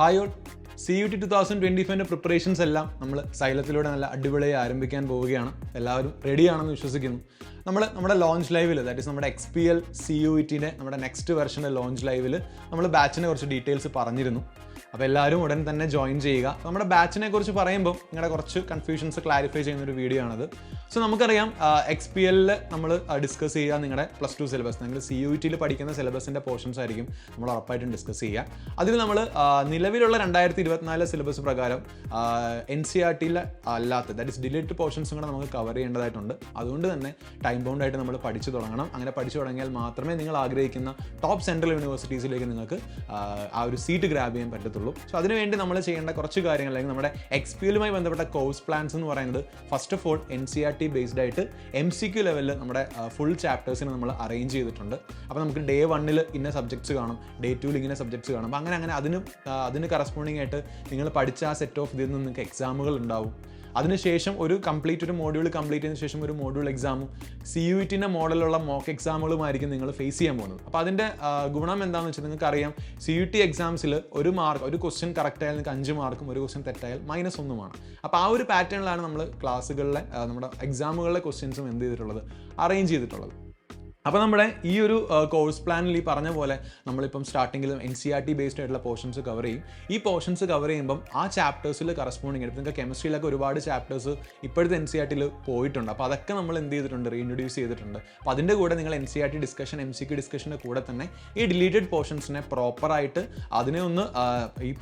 Hi all, CUT 2025 preparations എല്ലാം നമ്മൾ സൈലത്തിലൂടെ നല്ല അടിപൊളിയായി ആരംഭിക്കാൻ പോവുകയാണ്. എല്ലാവരും റെഡിയാണെന്ന് വിശ്വസിക്കുന്നു. നമ്മുടെ ലോഞ്ച് ലൈവിൽ, ദാറ്റ് ഈസ് നമ്മുടെ XPL CUETൻ്റെ നമ്മുടെ നെക്സ്റ്റ് വെർഷൻ്റെ ലോഞ്ച് ലൈവിൽ നമ്മൾ ബാച്ചിനെ കുറച്ച് ഡീറ്റെയിൽസ് പറഞ്ഞിരുന്നു. അപ്പോൾ എല്ലാവരും ഉടൻ തന്നെ ജോയിൻ ചെയ്യുക. നമ്മുടെ ബാച്ചിനെ കുറിച്ച് പറയുമ്പോൾ നിങ്ങളുടെ കുറച്ച് കൺഫ്യൂഷൻസ് ക്ലാരിഫൈ ചെയ്യുന്നൊരു വീഡിയോ ആണത്. സോ നമുക്കറിയാം XPLൽ നമ്മൾ ഡിസ്കസ് ചെയ്യുക നിങ്ങളുടെ +2 സിലബസ്, നിങ്ങൾ CUETയിൽ പഠിക്കുന്ന സിലബസിൻ്റെ പോർഷൻസ് ആയിരിക്കും നമ്മൾ ഉറപ്പായിട്ടും ഡിസ്കസ് ചെയ്യുക. അതിൽ നമ്മൾ നിലവിലുള്ള 2024 സിലബസ് പ്രകാരം NCERTയിൽ അല്ലാത്ത, ദാറ്റ് ഇസ് ഡിലീറ്റ് പോർഷൻസും കൂടെ നമുക്ക് കവർ ചെയ്യേണ്ടതായിട്ടുണ്ട്. അതുകൊണ്ട് തന്നെ ടൈം ബൗണ്ട് ആയിട്ട് നമ്മൾ പഠിച്ചു തുടങ്ങണം. അങ്ങനെ പഠിച്ചു തുടങ്ങിയാൽ മാത്രമേ നിങ്ങൾ ആഗ്രഹിക്കുന്ന ടോപ്പ് സെൻട്രൽ യൂണിവേഴ്സിറ്റീസിലേക്ക് നിങ്ങൾക്ക് ആ ഒരു സീറ്റ് ഗ്രാബ് ചെയ്യാൻ പറ്റത്തുള്ളൂ. സോ അതിനുവേണ്ടി നമ്മൾ ചെയ്യേണ്ട കുറച്ച് കാര്യങ്ങൾ, അല്ലെങ്കിൽ നമ്മുടെ XPLുമായി ബന്ധപ്പെട്ട കോഴ്സ് പ്ലാൻസ് എന്ന് പറയുന്നത് first of all NCERT based ആയിട്ട് MCQ ലെവലിൽ നമ്മുടെ ഫുൾ ചാപ്റ്റേഴ്സിന് നമ്മൾ അറേഞ്ച് ചെയ്തിട്ടുണ്ട്. അപ്പോൾ നമുക്ക് ഡേ 1 ഇന്ന സബ്ജക്ട്സ് കാണും, ഡേ 2 ഇങ്ങനെ സബ്ജക്ട്സ് കാണും. അപ്പോൾ അങ്ങനെ അതിന് കറസ്പോണ്ടിങ് ആയിട്ട് നിങ്ങൾ പഠിച്ച ആ സെറ്റ് ഓഫ് ഇതിൽ നിന്ന് നിങ്ങൾക്ക് എക്സാമുകൾ ഉണ്ടാവും. അതിനുശേഷം ഒരു മോഡ്യൂൾ കംപ്ലീറ്റ് ചെയ്തതിനു ശേഷം ഒരു മോഡ്യൂൾ എക്സാമും CUETൻ്റെ മോഡലുള്ള മോക്ക് എക്സാമുകളുമായിരിക്കും നിങ്ങൾ ഫേസ് ചെയ്യാൻ പോകുന്നത്. അപ്പോൾ അതിൻ്റെ ഗുണം എന്താണെന്ന് വെച്ചാൽ നിങ്ങൾക്കറിയാം, CUET എക്സാംസിൽ ഒരു ക്വസ്റ്റ്യൻ കറക്റ്റ് ആയാൽ നിങ്ങൾക്ക് 5 മാർക്കും, ഒരു ക്വസ്റ്റ്യൻ തെറ്റായാൽ -1 അപ്പോൾ ആ ഒരു പാറ്റേണിലാണ് നമ്മൾ ക്ലാസ്സുകളിലെ നമ്മുടെ എക്സാമുകളിലെ ക്വസ്റ്റ്യൻസും എന്ത് ചെയ്തിട്ടുള്ളത്, അറേഞ്ച് ചെയ്തിട്ടുള്ളത്. അപ്പോൾ നമ്മുടെ ഈ ഒരു കോഴ്സ് പ്ലാനിൽ ഈ പറഞ്ഞ പോലെ നമ്മളിപ്പം സ്റ്റാർട്ടിങ്ങിൽ NCERT ബേസ്ഡ് ആയിട്ടുള്ള പോർഷൻസ് കവർ ചെയ്യും. ഈ പോർഷൻസ് കവർ ചെയ്യുമ്പം ആ ചാപ്റ്റേഴ്സിൽ കറസ്പോണ്ടിങ് ആയിട്ട് നിങ്ങൾക്ക് കെമിസ്ട്രിയിലൊക്കെ ഒരുപാട് ചാപ്റ്റേഴ്സ് ഇപ്പോഴത്തെ NCERTയിൽ പോയിട്ടുണ്ട്. അപ്പോൾ അതൊക്കെ നമ്മൾ എന്ത് ചെയ്തിട്ടുണ്ട്, റീഇൻട്രൊഡ്യൂസ് ചെയ്തിട്ടുണ്ട്. അപ്പോൾ അതിൻ്റെ കൂടെ നിങ്ങൾ NCERT ഡിസ്കഷൻ, MCQ ഡിസ്കഷൻ്റെ കൂടെ തന്നെ ഈ ഡിലീറ്റഡ് പോർഷൻസിനെ പ്രോപ്പറായിട്ട് അതിനെ ഒന്ന് ഈ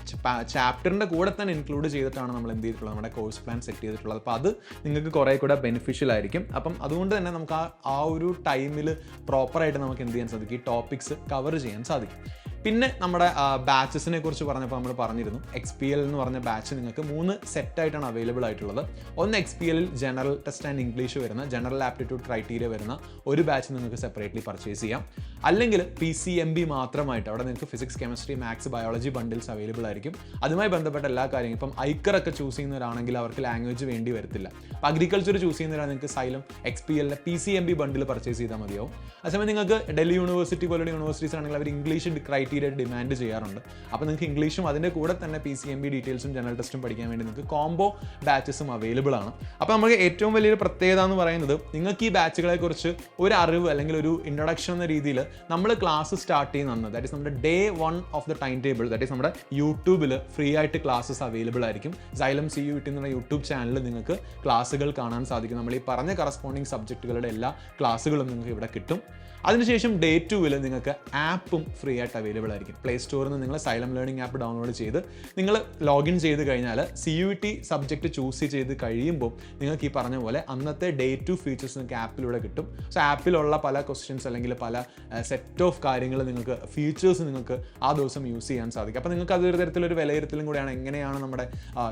ചാപ്റ്ററിൻ്റെ കൂടെ തന്നെ ഇൻക്ലൂഡ് ചെയ്തിട്ടാണ് നമ്മൾ എന്ത് ചെയ്തിട്ടുള്ളത്, നമ്മുടെ കോഴ്സ് പ്ലാൻ സെറ്റ് ചെയ്തിട്ടുള്ളത്. അപ്പോൾ അത് നിങ്ങൾക്ക് കുറേ കൂടെ ബെനിഫിഷ്യൽ ആയിരിക്കും. അപ്പം അതുകൊണ്ട് തന്നെ നമുക്ക് ആ ഒരു ടൈമിൽ പ്രോപ്പറായിട്ട് നമുക്ക് എന്ത് ചെയ്യാൻ സാധിക്കും, ഈ ടോപ്പിക്സ് കവർ ചെയ്യാൻ സാധിക്കും. പിന്നെ നമ്മുടെ ബാച്ചസിനെ കുറിച്ച് പറഞ്ഞപ്പോൾ നമ്മൾ പറഞ്ഞിരുന്നു, XPL എന്ന് പറഞ്ഞ ബാച്ച് നിങ്ങൾക്ക് 3 സെറ്റായിട്ടാണ് അവൈലബിൾ ആയിട്ടുള്ളത്. ഒന്ന് XPLൽ ജനറൽ ടെസ്റ്റ് ആൻഡ് ഇംഗ്ലീഷ് വരുന്ന, ജനറൽ ആപ്റ്റിറ്റ്യൂഡ് ക്രൈറ്റീരിയ വരുന്ന ഒരു ബാച്ച് നിങ്ങൾക്ക് സെപ്പറേറ്റ്ലി പർച്ചേസ് ചെയ്യാം. അല്ലെങ്കിൽ PCMB മാത്രമായിട്ട് അവിടെ നിങ്ങൾക്ക് physics, chemistry, maths, biology bundles available ആയിരിക്കും. അതുമായി ബന്ധപ്പെട്ട എല്ലാ കാര്യങ്ങളും, ഇപ്പം ഐക്കറൊക്കെ ചൂസ് ചെയ്യുന്നവരാണെങ്കിൽ അവർക്ക് ലാംഗ്വേജ് വേണ്ടി വരത്തില്ല. അപ്പോൾ അഗ്രികൾച്ചർ ചൂസ് ചെയ്യുന്നവരാണ് നിങ്ങൾക്ക് സൈലം XPLലെ PCMB ബണ്ടിൽ പർച്ചേസ് ചെയ്താൽ മതിയാവും. അതേസമയം നിങ്ങൾക്ക് ഡൽഹി യൂണിവേഴ്സിറ്റി പോലുള്ള യൂണിവേഴ്സിറ്റീസ് ആണെങ്കിൽ അവർ ഇംഗ്ലീഷ് ക്രൈറ്റീരിയ ഡിമാൻഡ് ചെയ്യാറുണ്ട്. അപ്പോൾ നിങ്ങൾക്ക് ഇംഗ്ലീഷും അതിൻ്റെ കൂടെ തന്നെ PCMB ഡീറ്റെയിൽസും ജനറൽ ടെസ്റ്റും പഠിക്കാൻ വേണ്ടി നിങ്ങൾക്ക് കോംബോ ബാച്ചസും അവൈലബിൾ ആണ്. അപ്പോൾ നമുക്ക് ഏറ്റവും വലിയൊരു പ്രത്യേകത എന്ന് പറയുന്നത്, നിങ്ങൾക്ക് ഈ ബാച്ചുകളെ കുറിച്ച് ഒരു അറിവ് അല്ലെങ്കിൽ ഒരു ഇൻട്രൊഡക്ഷൻ എന്ന രീതിയിൽ നമ്മൾ ക്ലാസ് സ്റ്റാർട്ട് ചെയ്യുന്ന, ദാറ്റ് ഈസ് നമ്മുടെ day 1 of the time table, that is നമ്മുടെ യൂട്യൂബിൽ ഫ്രീ ആയിട്ട് ക്ലാസ്സസ് അവൈലബിൾ ആയിരിക്കും. സൈലം CUET എന്നുള്ള യൂട്യൂബ് ചാനലിൽ നിങ്ങൾക്ക് ക്ലാസ്സുകൾ കാണാൻ സാധിക്കും. നമ്മൾ ഈ പറഞ്ഞ കറസ്പോണ്ടിങ് സബ്ജക്റ്റുകളുടെ എല്ലാ ക്ലാസ്സുകളും നിങ്ങൾക്ക് ഇവിടെ കിട്ടും. അതിനുശേഷം ഡേ 2 നിങ്ങൾക്ക് ആപ്പും ഫ്രീ ആയിട്ട് അവൈലബിൾ ആയിരിക്കും. പ്ലേ സ്റ്റോറിൽ നിന്ന് നിങ്ങൾ സൈലം ലേണിംഗ് ആപ്പ് ഡൗൺലോഡ് ചെയ്ത് നിങ്ങൾ ലോഗിൻ ചെയ്ത് കഴിഞ്ഞാൽ CUET സബ്ജക്റ്റ് ചൂസ് ചെയ്ത് കഴിയുമ്പോൾ നിങ്ങൾക്ക് ഈ പറഞ്ഞ പോലെ അന്നത്തെ ഡേ 2 ഫീച്ചേഴ്സ് നിങ്ങൾക്ക് ആപ്പിലൂടെ കിട്ടും. സോ ആപ്പിലുള്ള പല ക്വസ്റ്റ്യൻസ് അല്ലെങ്കിൽ പല സെറ്റ് ഓഫ് കാര്യങ്ങൾ നിങ്ങൾക്ക് ഫീച്ചേഴ്സ് നിങ്ങൾക്ക് ആ ദിവസം യൂസ് ചെയ്യാൻ സാധിക്കും. അപ്പോൾ നിങ്ങൾക്ക് അതൊരു തരത്തിലൊരു വിലയിരുത്തലും കൂടിയാണ്, എങ്ങനെയാണ് നമ്മുടെ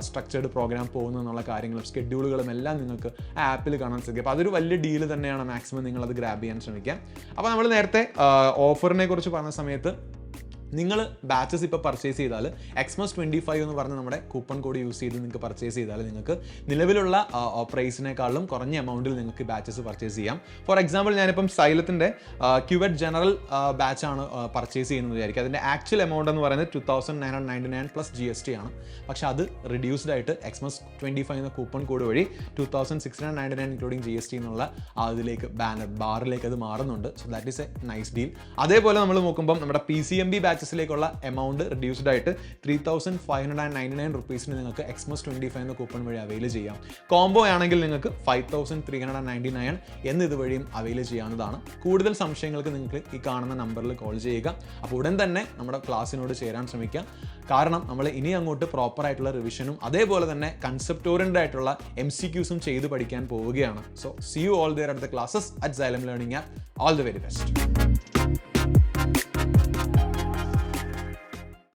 സ്ട്രക്ചേർഡ് പ്രോഗ്രാം പോകുന്നത് എന്നുള്ള കാര്യങ്ങളും സ്കെഡ്യൂളുകളും എല്ലാം നിങ്ങൾക്ക് ആ ആപ്പിൽ കാണാൻ സാധിക്കും. അപ്പോൾ അതൊരു വലിയ ഡീല് തന്നെയാണ്. മാക്സിമം നിങ്ങളത് ഗ്രാബ് ചെയ്യാൻ ശ്രമിക്കാം. അപ്പോൾ നമ്മൾ നേരത്തെ ഓഫറിനെ കുറിച്ച് പറഞ്ഞ സമയത്ത്, നിങ്ങൾ ബാച്ചസ് ഇപ്പോൾ പർച്ചേസ് ചെയ്താൽ XMUS25 എന്ന് പറഞ്ഞ നമ്മുടെ കൂപ്പൺ കോഡ് യൂസ് ചെയ്ത് നിങ്ങൾക്ക് പർച്ചേസ് ചെയ്താൽ നിങ്ങൾക്ക് നിലവിലുള്ള പ്രൈസിനേക്കാളും കുറഞ്ഞ എമൗണ്ടിൽ നിങ്ങൾക്ക് ബാച്ചസ് പർച്ചേസ് ചെയ്യാം. ഫോർ എക്സാമ്പിൾ, ഞാനിപ്പം സൈലത്തിൻ്റെ QET ജനറൽ ബാച്ചാണ് പർച്ചേസ് ചെയ്യുന്നത് വിചാരിക്കും. അതിൻ്റെ ആക്ച്വൽ എമൗണ്ട് എന്ന് പറയുന്നത് 2999 പ്ലസ് GST ആണ്. പക്ഷേ അത് റിഡ്യൂസ്ഡ് ആയിട്ട് XMUS25 എന്ന കൂപ്പൺ കോഡ് വഴി 2699 ഇൻക്ലൂഡിങ് GST എന്നുള്ള അതിലേക്ക് ബാറിലേക്ക് അത് മാറുന്നുണ്ട്. So that is A nice deal. അതേപോലെ നമ്മൾ നോക്കുമ്പോൾ നമ്മുടെ PCMB ബാച്ചസിലേക്കുള്ള എമൗണ്ട് റിഡ്യൂസ്ഡ് ആയിട്ട് 3599 റുപ്പീസിന് നിങ്ങൾക്ക് XMUS25 എന്ന കൂപ്പൺ വഴി അവൈൽ ചെയ്യാം. കോംബോ ആണെങ്കിൽ നിങ്ങൾക്ക് 5399 എന്ന് ഇതുവഴിയും അവൈൽ ചെയ്യാവുന്നതാണ്. കൂടുതൽ സംശയങ്ങൾക്ക് നിങ്ങൾക്ക് ഈ കാണുന്ന നമ്പറിൽ കോൾ ചെയ്യുക. അപ്പോൾ ഉടൻ തന്നെ നമ്മുടെ ക്ലാസ്സിനോട് ചേരാൻ ശ്രമിക്കുക. കാരണം നമ്മൾ ഇനി അങ്ങോട്ട് പ്രോപ്പറായിട്ടുള്ള റിവിഷനും അതേപോലെ തന്നെ കൺസെപ്റ്റ് ഓറിയന്റഡ് ആയിട്ടുള്ള MCQസും ചെയ്ത് പഠിക്കാൻ പോവുകയാണ്. So see you all there at the classes at Xylem Learning App. All the very best.